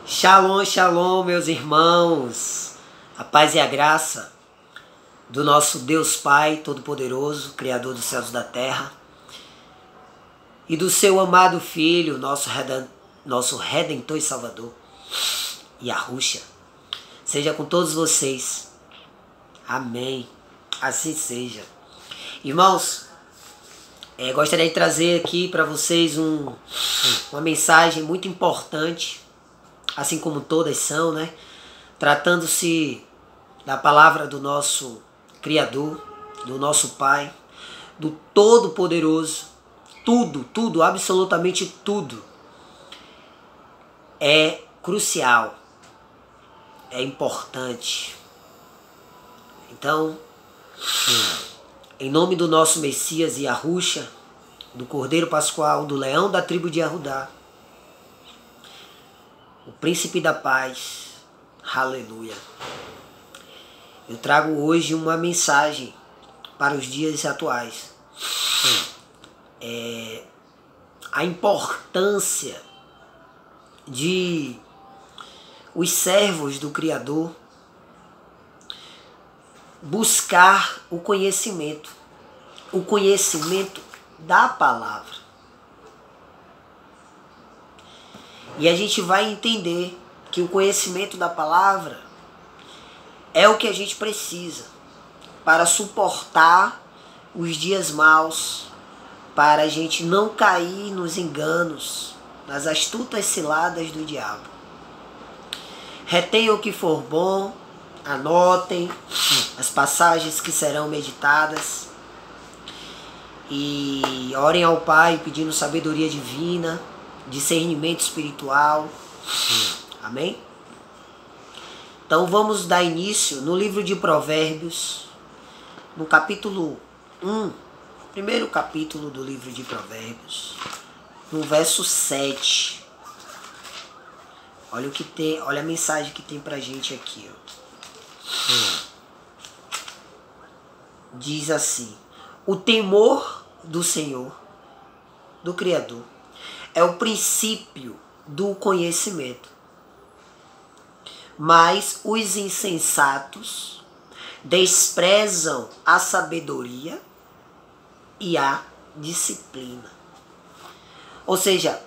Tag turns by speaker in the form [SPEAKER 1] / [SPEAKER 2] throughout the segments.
[SPEAKER 1] Shalom, shalom, meus irmãos. A paz e a graça do nosso Deus Pai Todo-Poderoso, Criador dos céus e da terra, e do seu amado Filho, nosso Redentor e Salvador, Yahushua, seja com todos vocês. Amém. Assim seja. Irmãos, gostaria de trazer aqui para vocês uma mensagem muito importante, assim como todas são, né? Tratando-se da palavra do nosso Criador, do nosso Pai, do Todo-Poderoso. Tudo, absolutamente tudo é crucial, é importante. Então, em nome do nosso Messias Yahushua, do Cordeiro Pascual, do Leão da tribo de Yehudá, o Príncipe da Paz, aleluia. Eu trago hoje uma mensagem para os dias atuais. A importância de os servos do Criador buscar o conhecimento da palavra. E a gente vai entender que o conhecimento da palavra é o que a gente precisa para suportar os dias maus, para a gente não cair nos enganos, nas astutas ciladas do diabo. Retenham o que for bom, anotem as passagens que serão meditadas e orem ao Pai pedindo sabedoria divina, discernimento espiritual. Amém? Então vamos dar início no livro de Provérbios, no capítulo 1, primeiro capítulo do livro de Provérbios, no verso 7. Olha o que tem, olha a mensagem que tem pra gente aqui, ó. Diz assim: o temor do Senhor, do Criador, é o princípio do conhecimento, mas os insensatos desprezam a sabedoria e a disciplina. Ou seja,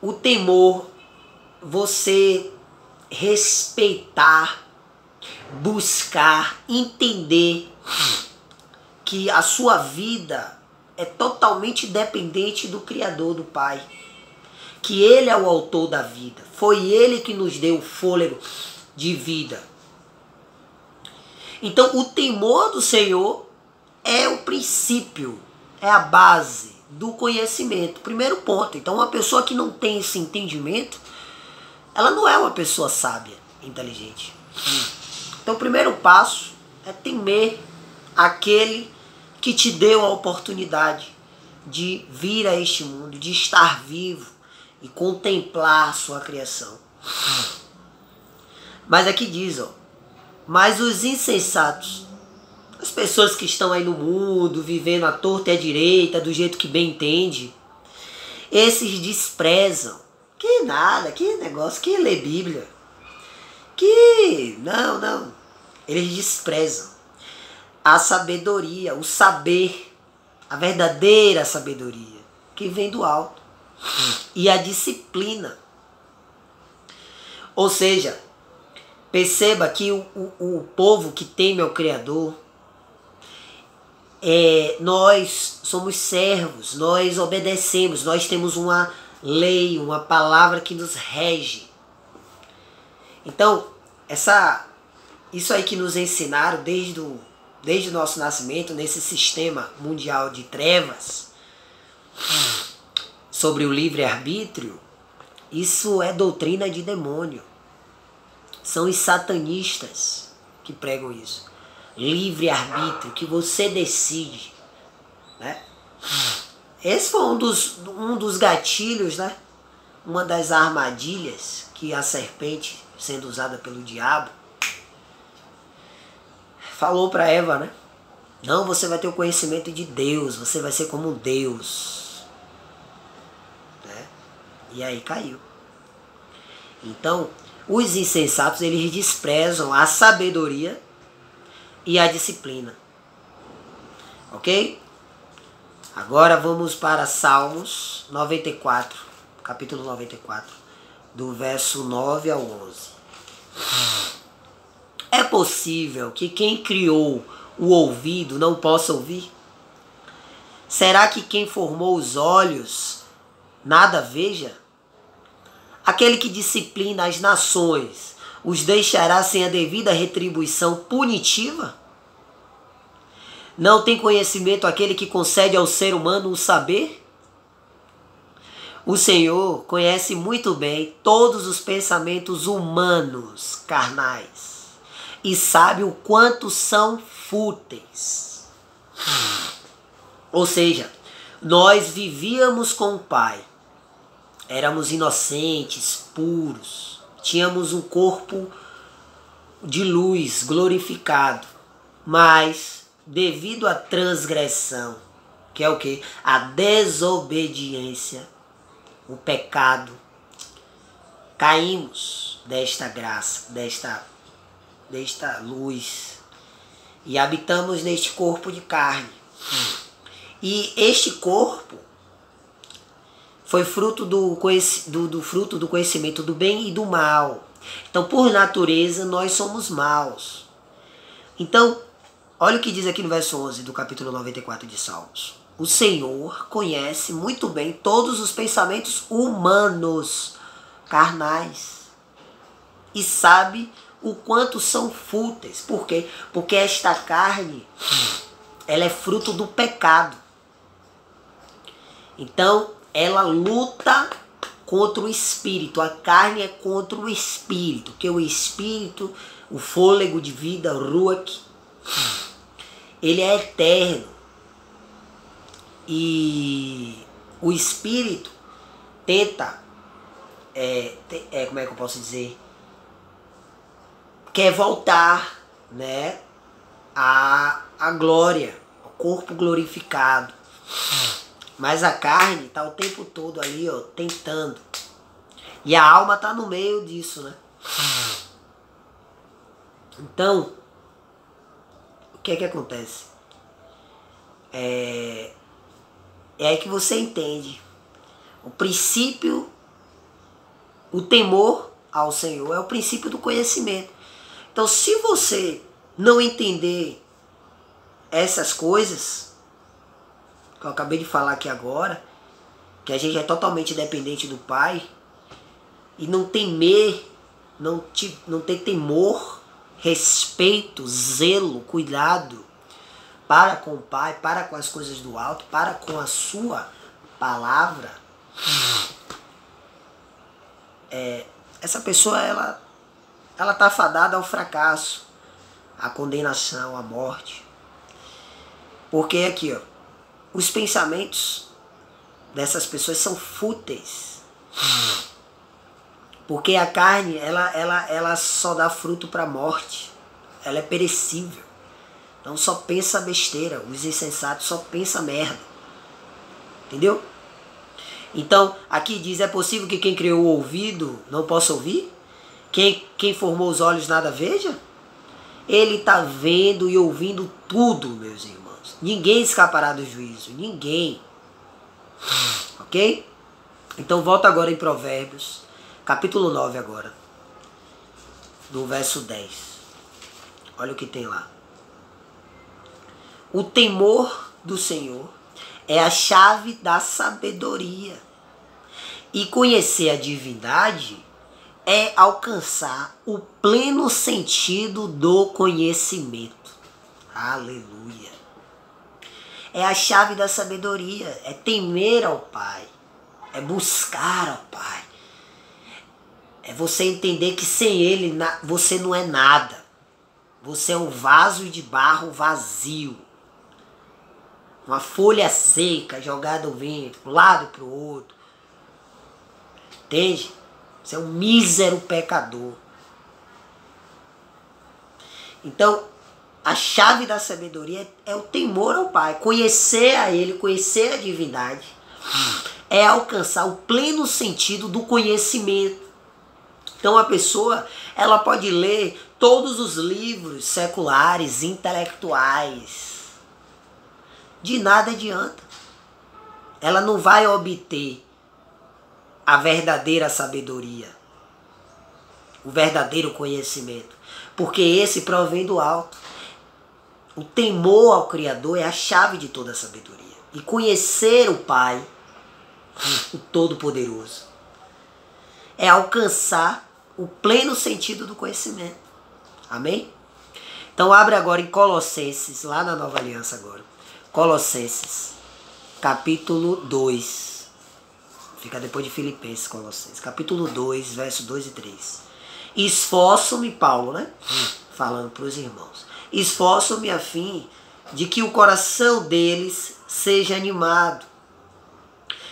[SPEAKER 1] o temor, você respeitar, buscar, entender que a sua vida é totalmente dependente do Criador, do Pai. Que Ele é o autor da vida. Foi Ele que nos deu o fôlego de vida. Então, o temor do Senhor é o princípio, é a base do conhecimento. Primeiro ponto. Então, uma pessoa que não tem esse entendimento, ela não é uma pessoa sábia, inteligente. Então, o primeiro passo é temer aquele que te deu a oportunidade de vir a este mundo, de estar vivo e contemplar a sua criação. Mas aqui diz, ó, mas os insensatos, as pessoas que estão aí no mundo, vivendo à torta e à direita, do jeito que bem entende, esses desprezam. Que nada, que negócio, que ler Bíblia. Que, não. Eles desprezam a sabedoria, o saber, a verdadeira sabedoria, que vem do alto. E a disciplina. Ou seja, perceba que o povo que teme ao Criador, nós somos servos, nós obedecemos, nós temos uma lei, uma palavra que nos rege. Então, isso aí que nos ensinaram desde o nosso nascimento, nesse sistema mundial de trevas, sobre o livre-arbítrio, isso é doutrina de demônio. São os satanistas que pregam isso. Livre-arbítrio, que você decide, né? Esse foi um dos gatilhos, né? Uma das armadilhas que a serpente, sendo usada pelo diabo, falou para Eva, né? Não, você vai ter o conhecimento de Deus, você vai ser como Deus. Né? E aí caiu. Então, os insensatos, eles desprezam a sabedoria e a disciplina. Ok? Agora vamos para Salmos 94, capítulo 94, do verso 9 ao 11. É possível que quem criou o ouvido não possa ouvir? Será que quem formou os olhos nada veja? Aquele que disciplina as nações os deixará sem a devida retribuição punitiva? Não tem conhecimento aquele que concede ao ser humano o saber? O Senhor conhece muito bem todos os pensamentos humanos, carnais, e sabe o quanto são fúteis. Ou seja, nós vivíamos com o Pai, éramos inocentes, puros, tínhamos um corpo de luz glorificado, mas devido à transgressão, que é o quê? A desobediência, o pecado, caímos desta graça, desta luz, e habitamos neste corpo de carne. E este corpo foi fruto do fruto do conhecimento do bem e do mal. Então, por natureza, nós somos maus. Então, olha o que diz aqui no verso 11 do capítulo 94 de Salmos. O Senhor conhece muito bem todos os pensamentos humanos, carnais, e sabe o quanto são fúteis. Por quê? Porque esta carne, ela é fruto do pecado. Então, ela luta contra o espírito. A carne é contra o espírito, que o espírito, o fôlego de vida, o ruach, ele é eterno. E o espírito tenta, como é que eu posso dizer? Quer voltar, né, à glória, ao corpo glorificado. Mas a carne está o tempo todo ali, ó, tentando. E a alma está no meio disso, né? Então, o que é que acontece? É aí que você entende. O princípio, o temor ao Senhor é o princípio do conhecimento. Então, se você não entender essas coisas que eu acabei de falar aqui agora, que a gente é totalmente dependente do Pai, e não temer, não ter temor, respeito, zelo, cuidado para com o Pai, para com as coisas do alto, para com a sua palavra, essa pessoa, ela está fadada ao fracasso, à condenação, à morte. Porque aqui, ó, os pensamentos dessas pessoas são fúteis. Porque a carne, ela só dá fruto para a morte. Ela é perecível. Então só pensa besteira. Os insensatos só pensam merda. Entendeu? Então, aqui diz, é possível que quem criou o ouvido não possa ouvir? Quem formou os olhos nada veja? Ele está vendo e ouvindo tudo, meus irmãos. Ninguém escapará do juízo. Ninguém. Ok? Então volta agora em Provérbios, capítulo 9 agora, do verso 10. Olha o que tem lá. O temor do Senhor é a chave da sabedoria. E conhecer a divindade é alcançar o pleno sentido do conhecimento. Aleluia. É a chave da sabedoria, é temer ao Pai, é buscar ao Pai. É você entender que sem Ele você não é nada. Você é um vaso de barro vazio. Uma folha seca jogada ao vento, para um lado e para o outro. Entende? Você é um mísero pecador. Então, a chave da sabedoria é o temor ao Pai. Conhecer a Ele, conhecer a divindade, é alcançar o pleno sentido do conhecimento. Então a pessoa, ela pode ler todos os livros seculares, intelectuais. De nada adianta. Ela não vai obter a verdadeira sabedoria, o verdadeiro conhecimento, porque esse provém do alto. O temor ao Criador é a chave de toda a sabedoria. E conhecer o Pai, o Todo-Poderoso, é alcançar o pleno sentido do conhecimento. Amém? Então abre agora em Colossenses, lá na Nova Aliança agora. Colossenses, capítulo 2. Fica depois de Filipenses, Colossenses. Capítulo 2, verso 2 e 3. Esforço-me, Paulo, né? Falando para os irmãos. Esforço-me a fim de que o coração deles seja animado,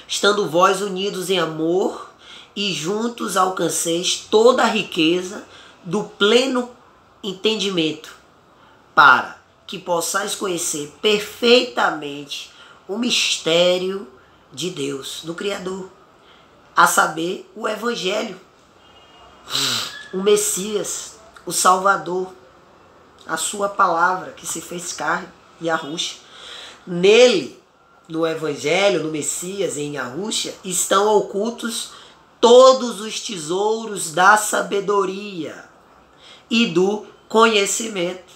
[SPEAKER 1] estando vós unidos em amor e juntos alcanceis toda a riqueza do pleno entendimento, para que possais conhecer perfeitamente o mistério de Deus, do Criador, a saber, o Evangelho, o Messias, o Salvador, a sua palavra que se fez carne e Yahushua. Nele, no Evangelho, no Messias, em Yahushua, estão ocultos todos os tesouros da sabedoria e do conhecimento.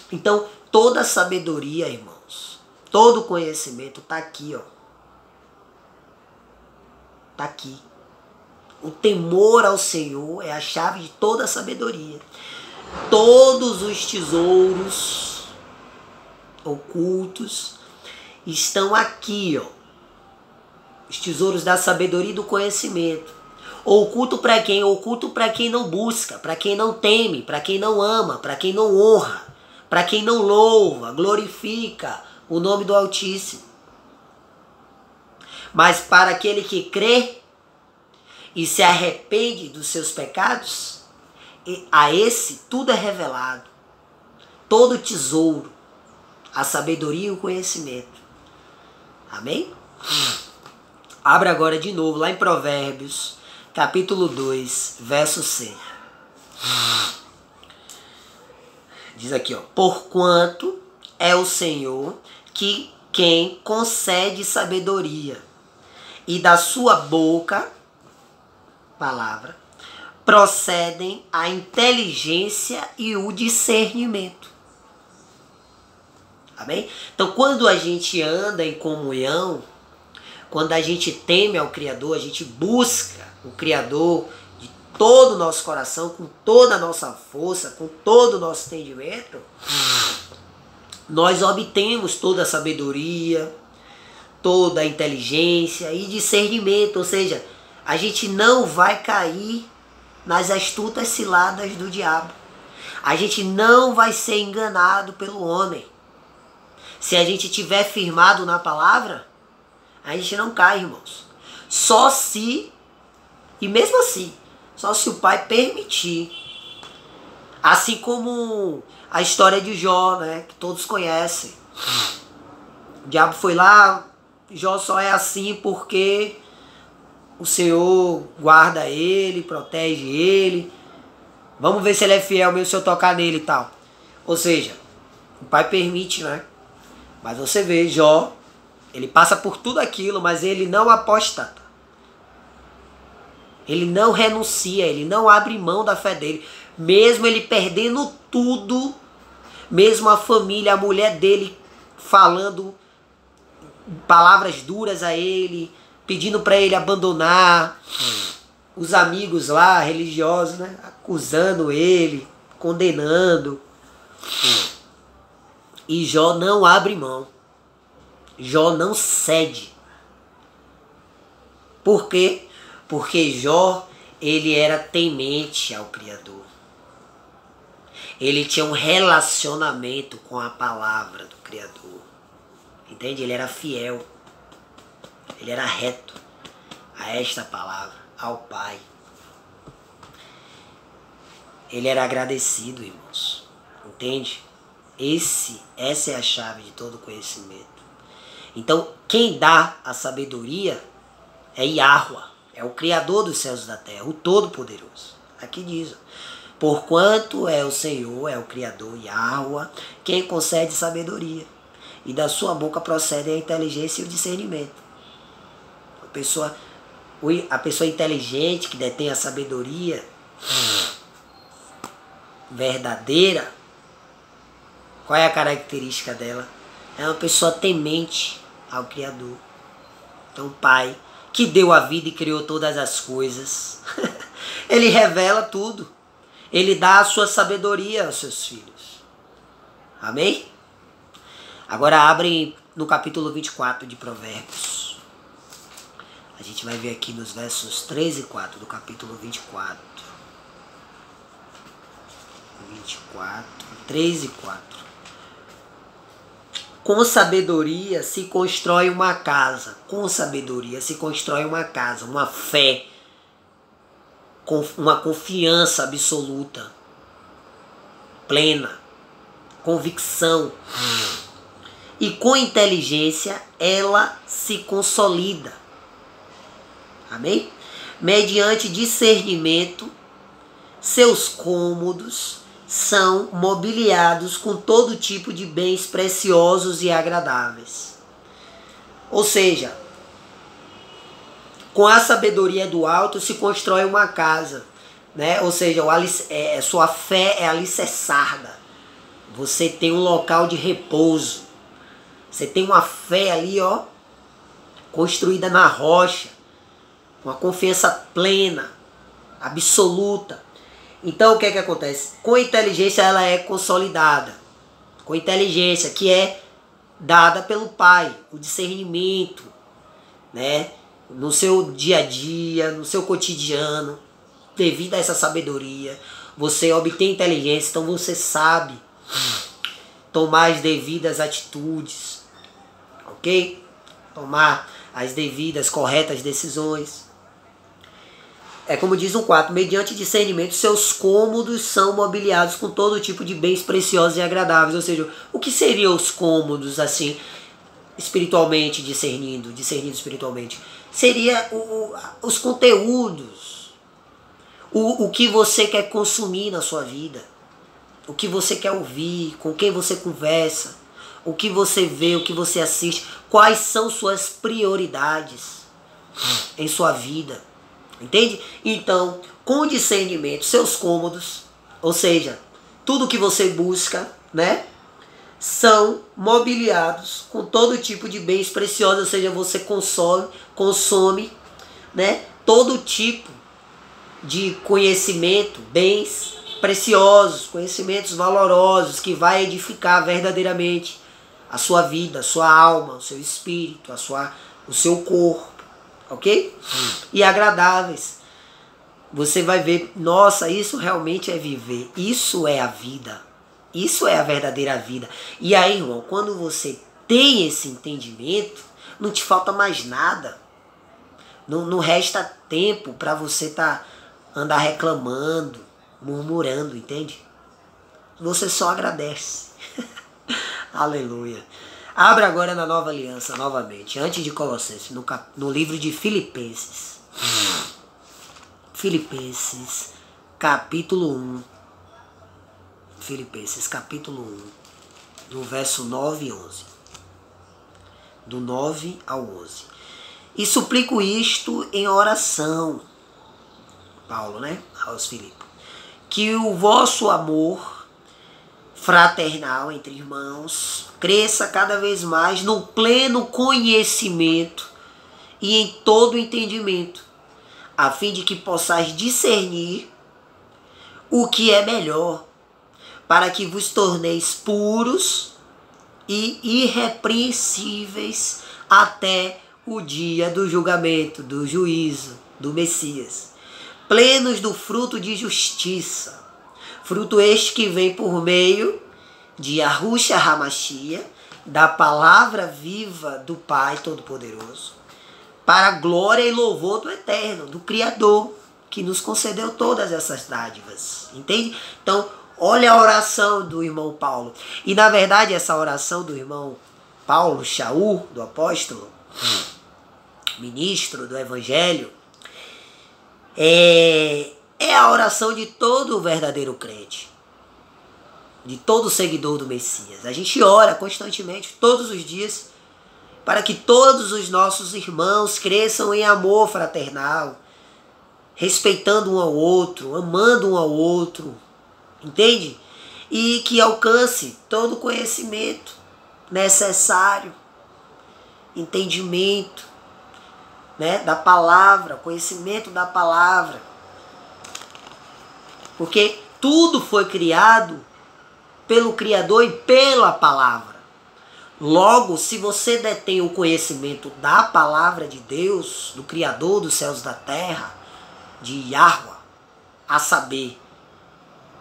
[SPEAKER 1] Então, toda a sabedoria, irmãos, todo conhecimento está aqui, ó. Está aqui. O temor ao Senhor é a chave de toda a sabedoria. Todos os tesouros ocultos estão aqui, ó. Os tesouros da sabedoria e do conhecimento. Oculto para quem? Oculto para quem não busca, para quem não teme, para quem não ama, para quem não honra, para quem não louva, glorifica o nome do Altíssimo. Mas para aquele que crê e se arrepende dos seus pecados, a esse tudo é revelado. Todo tesouro, a sabedoria e o conhecimento. Amém? Abre agora de novo lá em Provérbios, capítulo 2, verso 100. Diz aqui, ó. Porquanto é o Senhor quem concede sabedoria, e da sua boca, palavra, procedem a inteligência e o discernimento. Amém? Então, quando a gente anda em comunhão, quando a gente teme ao Criador, a gente busca o Criador de todo o nosso coração, com toda a nossa força, com todo o nosso entendimento, nós obtemos toda a sabedoria, toda a inteligência e discernimento, ou seja, a gente não vai cair nas astutas ciladas do diabo. A gente não vai ser enganado pelo homem. Se a gente estiver firmado na palavra, a gente não cai, irmãos. Só se, e mesmo assim, só se o Pai permitir. Assim como a história de Jó, né, que todos conhecem. O diabo foi lá, Jó só é assim porque o Senhor guarda ele, protege ele. Vamos ver se ele é fiel mesmo se eu tocar nele e tal. Ou seja, o Pai permite, né? Mas você vê, Jó, ele passa por tudo aquilo, mas ele não apostata. Ele não renuncia, ele não abre mão da fé dele. Mesmo ele perdendo tudo, mesmo a família, a mulher dele falando palavras duras a ele, pedindo para ele abandonar, os amigos lá, religiosos, né, acusando ele, condenando. E Jó não abre mão. Jó não cede. Por quê? Porque Jó, ele era temente ao Criador. Ele tinha um relacionamento com a palavra do Criador. Entende? Ele era fiel. Ele era reto a esta palavra, ao Pai. Ele era agradecido, irmãos. Entende? Essa é a chave de todo conhecimento. Então, quem dá a sabedoria é Yahuwah, é o Criador dos céus e da terra, o Todo-Poderoso. Aqui diz: porquanto é o Senhor, é o Criador, Yahweh, quem concede sabedoria. E da sua boca procedem a inteligência e o discernimento. A pessoa inteligente, que detém a sabedoria verdadeira, qual é a característica dela? É uma pessoa temente ao Criador. Então, o Pai, que deu a vida e criou todas as coisas, Ele revela tudo. Ele dá a sua sabedoria aos seus filhos. Amém? Agora abre no capítulo 24 de Provérbios. A gente vai ver aqui nos versos 3 e 4 do capítulo 24. 3 e 4. Com sabedoria se constrói uma casa. Com sabedoria se constrói uma casa, uma fé, uma confiança absoluta, plena, convicção. E com inteligência ela se consolida. Amém? Mediante discernimento, seus cômodos são mobiliados com todo tipo de bens preciosos e agradáveis. Ou seja, com a sabedoria do alto se constrói uma casa, né? Ou seja, sua fé é alicerçada. Você tem um local de repouso. Você tem uma fé ali, ó, construída na rocha, uma confiança plena, absoluta. Então o que é que acontece? Com inteligência ela é consolidada. Com inteligência que é dada pelo Pai, o discernimento, né? No seu dia a dia, no seu cotidiano, devido a essa sabedoria, você obtém inteligência, então você sabe tomar as devidas atitudes, ok? Tomar as devidas, corretas decisões. É como diz no 4, mediante discernimento, seus cômodos são mobiliados com todo tipo de bens preciosos e agradáveis. Ou seja, o que seriam os cômodos, assim, espiritualmente, discernindo espiritualmente? Seria os conteúdos, o que você quer consumir na sua vida, o que você quer ouvir, com quem você conversa, o que você vê, o que você assiste, quais são suas prioridades em sua vida. Entende? Então, com discernimento, seus cômodos, ou seja, tudo que você busca, né, são mobiliados com todo tipo de bens preciosos, ou seja, você consome, né, todo tipo de conhecimento, bens preciosos, conhecimentos valorosos que vai edificar verdadeiramente a sua vida, a sua alma, o seu espírito, o seu corpo. Ok? E agradáveis. Você vai ver, nossa, isso realmente é viver. Isso é a vida. Isso é a verdadeira vida. E aí, irmão, quando você tem esse entendimento, não te falta mais nada. Não resta tempo para você andar reclamando, murmurando, entende? Você só agradece. Aleluia. Abra agora na Nova Aliança novamente, antes de Colossenses, no livro de Filipenses. Filipenses, capítulo 1. Filipenses, capítulo 1, do verso 9 e 11. Do 9 ao 11. E suplico isto em oração, Paulo, né? Aos Filipos. Que o vosso amor fraternal entre irmãos cresça cada vez mais no pleno conhecimento e em todo entendimento, a fim de que possais discernir o que é melhor, para que vos torneis puros e irrepreensíveis até o dia do julgamento, do juízo, do Messias, plenos do fruto de justiça, fruto este que vem por meio de Yahushua Hamashia, da palavra viva do Pai Todo-Poderoso, para a glória e louvor do Eterno, do Criador, que nos concedeu todas essas dádivas. Entende? Então, olha a oração do irmão Paulo. E, na verdade, essa oração do irmão Paulo, Shaul, do apóstolo, ministro do Evangelho, é é a oração de todo verdadeiro crente, de todo seguidor do Messias. A gente ora constantemente, todos os dias, para que todos os nossos irmãos cresçam em amor fraternal, respeitando um ao outro, amando um ao outro, entende? E que alcance todo o conhecimento necessário, entendimento, né, da palavra, conhecimento da palavra. Porque tudo foi criado pelo Criador e pela palavra. Logo, se você detém o conhecimento da palavra de Deus, do Criador dos céus e da terra, de Yahweh, a saber,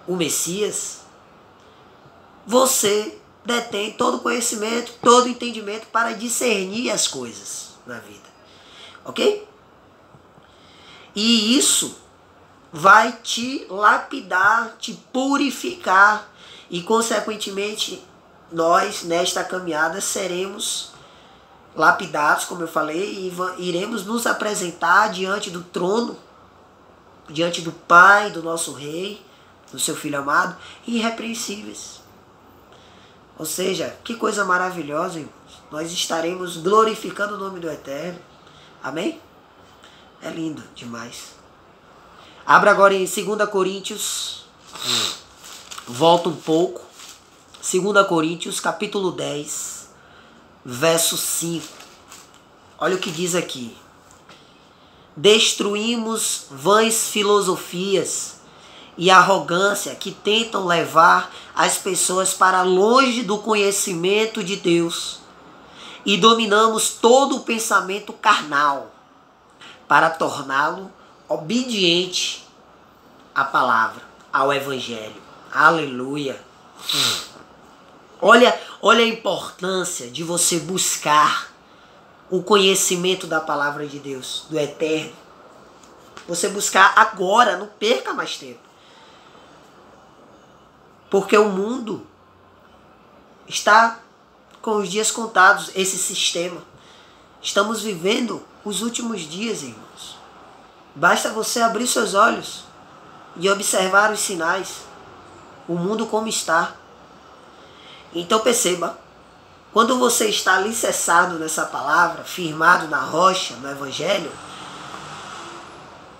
[SPEAKER 1] o Messias, você detém todo o conhecimento, todo o entendimento para discernir as coisas na vida. Ok? E isso vai te lapidar, te purificar e, consequentemente, nós, nesta caminhada, seremos lapidados, como eu falei, e iremos nos apresentar diante do trono, diante do Pai, do nosso Rei, do seu Filho amado, irrepreensíveis. Ou seja, que coisa maravilhosa, irmãos. Nós estaremos glorificando o nome do Eterno. Amém? É lindo demais. Abra agora em 2 Coríntios. Volta um pouco. 2 Coríntios, capítulo 10, verso 5. Olha o que diz aqui. Destruímos vãs filosofias e arrogância que tentam levar as pessoas para longe do conhecimento de Deus, e dominamos todo o pensamento carnal para torná-lo obediente à palavra, ao Evangelho. Aleluia! Olha a importância de você buscar o conhecimento da palavra de Deus, do Eterno. Você buscar agora, não perca mais tempo. Porque o mundo está com os dias contados, esse sistema. Estamos vivendo os últimos dias, irmãos. Basta você abrir seus olhos e observar os sinais. O mundo como está. Então perceba, quando você está alicerçado nessa palavra, firmado na rocha, no Evangelho,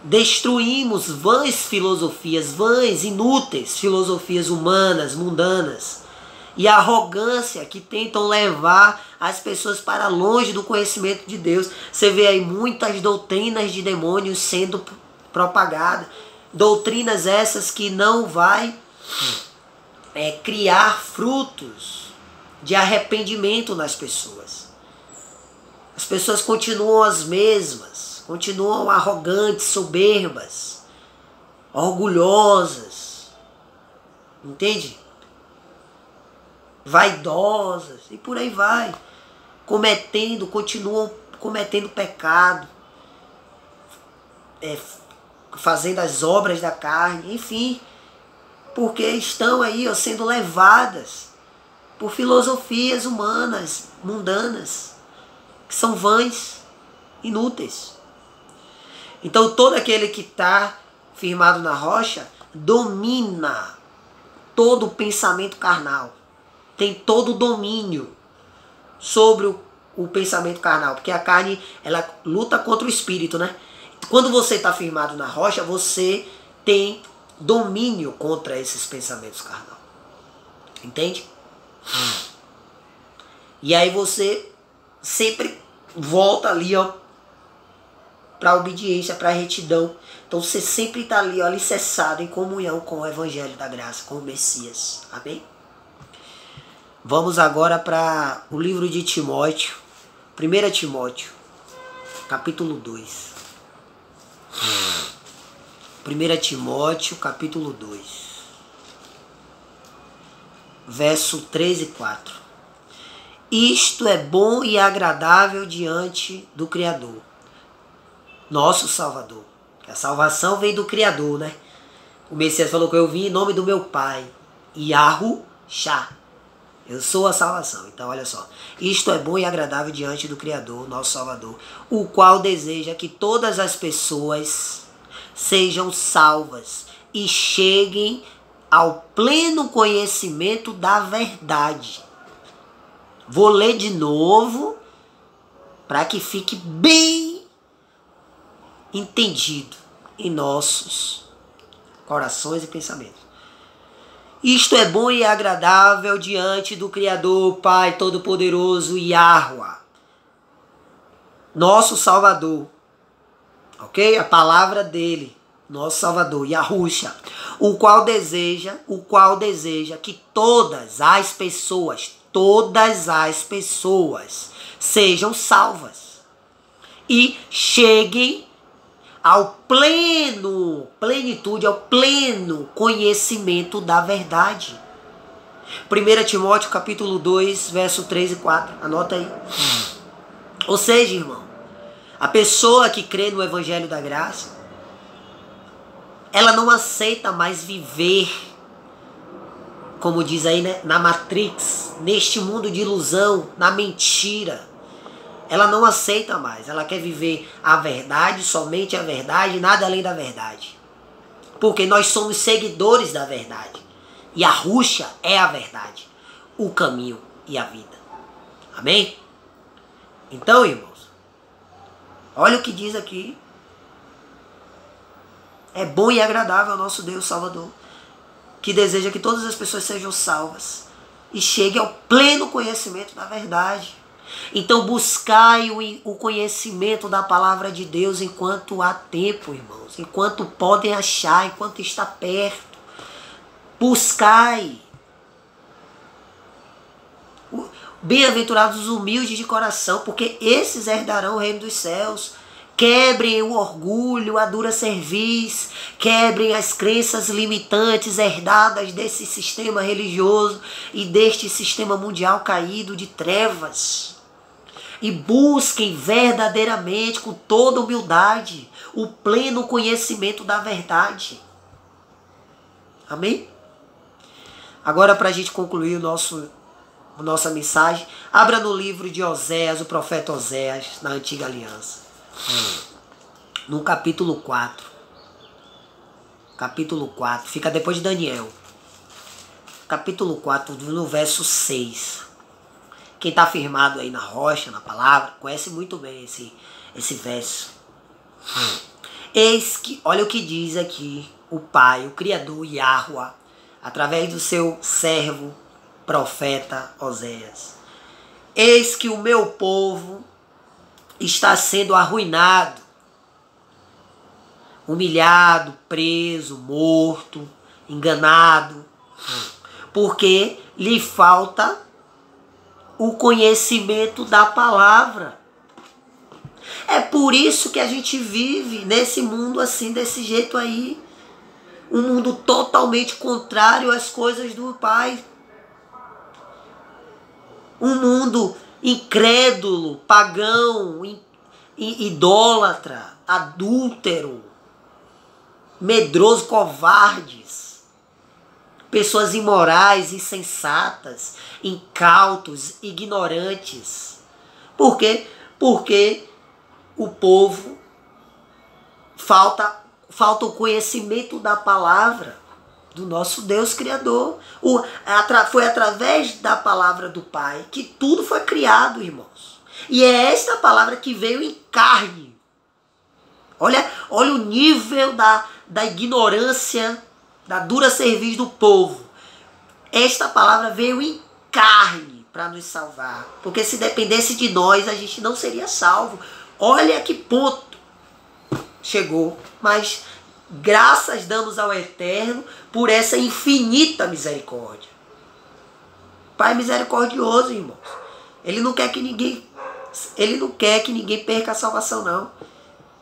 [SPEAKER 1] destruímos vãs filosofias, vãs, inúteis filosofias humanas, mundanas, e a arrogância que tentam levar as pessoas para longe do conhecimento de Deus. Você vê aí muitas doutrinas de demônios sendo propagadas, doutrinas essas que não vai criar frutos de arrependimento nas pessoas. As pessoas continuam as mesmas, continuam arrogantes, soberbas, orgulhosas, entende? Vaidosas, e por aí vai, continuam cometendo pecado, fazendo as obras da carne, enfim, porque estão aí sendo levadas por filosofias humanas, mundanas, que são vãs, inúteis. Então todo aquele que está firmado na rocha domina todo o pensamento carnal, tem todo o domínio sobre o pensamento carnal, porque a carne, ela luta contra o espírito, né? Quando você está firmado na rocha, você tem domínio contra esses pensamentos carnal, entende? E aí você sempre volta ali, para a obediência, para a retidão. Então você sempre está ali, alicerçado em comunhão com o Evangelho da Graça, com o Messias. Amém? Vamos agora para o livro de Timóteo, 1 Timóteo, capítulo 2. 1 Timóteo, capítulo 2, verso 3 e 4. Isto é bom e agradável diante do Criador, nosso Salvador. A salvação vem do Criador, né? O Messias falou que eu vim em nome do meu Pai, Yahushua. Eu sou a salvação. Então olha só. Isto é bom e agradável diante do Criador, nosso Salvador, o qual deseja que todas as pessoas sejam salvas e cheguem ao pleno conhecimento da verdade. Vou ler de novo para que fique bem entendido em nossos corações e pensamentos. Isto é bom e agradável diante do Criador, Pai Todo-Poderoso, Yahuwah, nosso Salvador. Ok? A palavra dele, nosso Salvador, Yahushua, o qual deseja que todas as pessoas sejam salvas e cheguem ao pleno conhecimento da verdade. 1 Timóteo capítulo 2, verso 3 e 4. Anota aí. Ou seja, irmão, a pessoa que crê no Evangelho da Graça, ela não aceita mais viver, como diz aí, né, na Matrix, neste mundo de ilusão, na mentira. Ela não aceita mais. Ela quer viver a verdade, somente a verdade, nada além da verdade. Porque nós somos seguidores da verdade. E a Yahushua é a verdade, o caminho e a vida. Amém? Então, irmãos, olha o que diz aqui. É bom e agradável ao nosso Deus Salvador, que deseja que todas as pessoas sejam salvas e cheguem ao pleno conhecimento da verdade. Então buscai o conhecimento da palavra de Deus enquanto há tempo, irmãos. Enquanto podem achar, enquanto está perto. Buscai. Bem-aventurados os humildes de coração, porque esses herdarão o reino dos céus. Quebrem o orgulho, a dura cerviz, quebrem as crenças limitantes herdadas desse sistema religioso e deste sistema mundial caído de trevas. E busquem verdadeiramente, com toda humildade, o pleno conhecimento da verdade. Amém? Agora, para a gente concluir a nossa mensagem, abra no livro de Oséias, o profeta Oséias, na Antiga Aliança. No capítulo 4. Capítulo 4, fica depois de Daniel. Capítulo 4, no verso 6. Quem está firmado aí na rocha, na palavra, conhece muito bem esse verso. Eis que, olha o que diz aqui o Pai, o Criador, Yahuwah, através do seu servo, profeta Oséias. Eis que o meu povo está sendo arruinado, humilhado, preso, morto, enganado, porque lhe falta o conhecimento da palavra. É por isso que a gente vive nesse mundo assim, desse jeito aí. Um mundo totalmente contrário às coisas do Pai. Um mundo incrédulo, pagão, idólatra, adúltero, medroso, covardes. Pessoas imorais, insensatas, incautos, ignorantes. Por quê? Porque o povo falta o conhecimento da palavra do nosso Deus Criador. Foi através da palavra do Pai que tudo foi criado, irmãos. E é esta palavra que veio em carne. Olha o nível da ignorância, da dura cerviz do povo. Esta palavra veio em carne para nos salvar. Porque se dependesse de nós, a gente não seria salvo. Olha que ponto chegou. Mas graças damos ao Eterno por essa infinita misericórdia. Pai misericordioso, irmãos. Ele não quer que ninguém perca a salvação, não.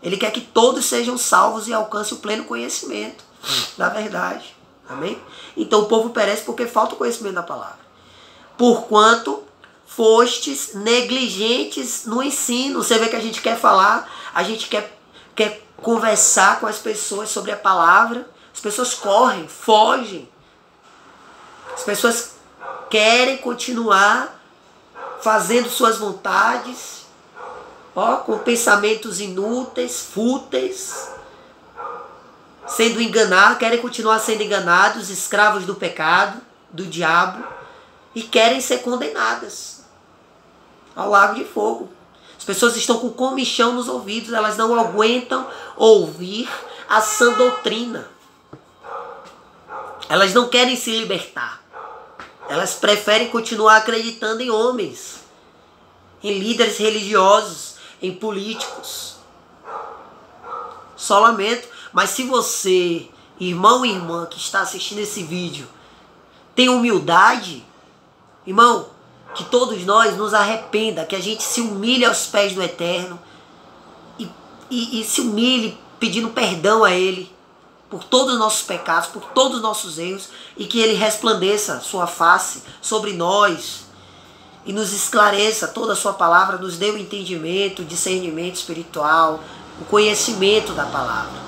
[SPEAKER 1] Ele quer que todos sejam salvos e alcancem o pleno conhecimento da verdade. Amém? Então o povo perece porque falta o conhecimento da palavra. Porquanto fostes negligentes no ensino. Você vê que a gente quer falar, a gente quer conversar com as pessoas sobre a palavra. As pessoas correm, fogem. As pessoas querem continuar fazendo suas vontades, com pensamentos inúteis, fúteis. sendo enganados, querem continuar sendo enganados, escravos do pecado, do diabo, e querem ser condenadas ao lago de fogo. As pessoas estão com comichão nos ouvidos, elas não aguentam ouvir a sã doutrina. Elas não querem se libertar. Elas preferem continuar acreditando em homens, em líderes religiosos, em políticos. Só lamento, mas se você, irmão e irmã que está assistindo esse vídeo, tem humildade, irmão, que todos nós nos arrependa, que a gente se humilhe aos pés do Eterno e se humilhe pedindo perdão a Ele por todos os nossos pecados, por todos os nossos erros, e que Ele resplandeça sua face sobre nós e nos esclareça toda a sua palavra, nos dê o entendimento, o discernimento espiritual, o conhecimento da palavra.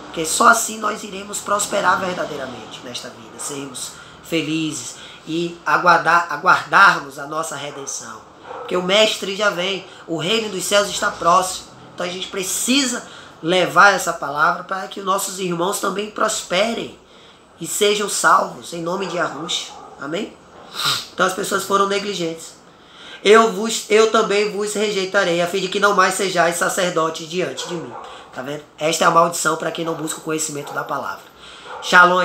[SPEAKER 1] Porque só assim nós iremos prosperar verdadeiramente nesta vida, sermos felizes e aguardarmos a nossa redenção. Porque o Mestre já vem, o reino dos céus está próximo. Então a gente precisa levar essa palavra para que os nossos irmãos também prosperem e sejam salvos, em nome de Yahushua. Amém? Então as pessoas foram negligentes. Eu também vos rejeitarei, a fim de que não mais sejais sacerdotes diante de mim. Tá vendo? Esta é a maldição para quem não busca o conhecimento da palavra. Shalom.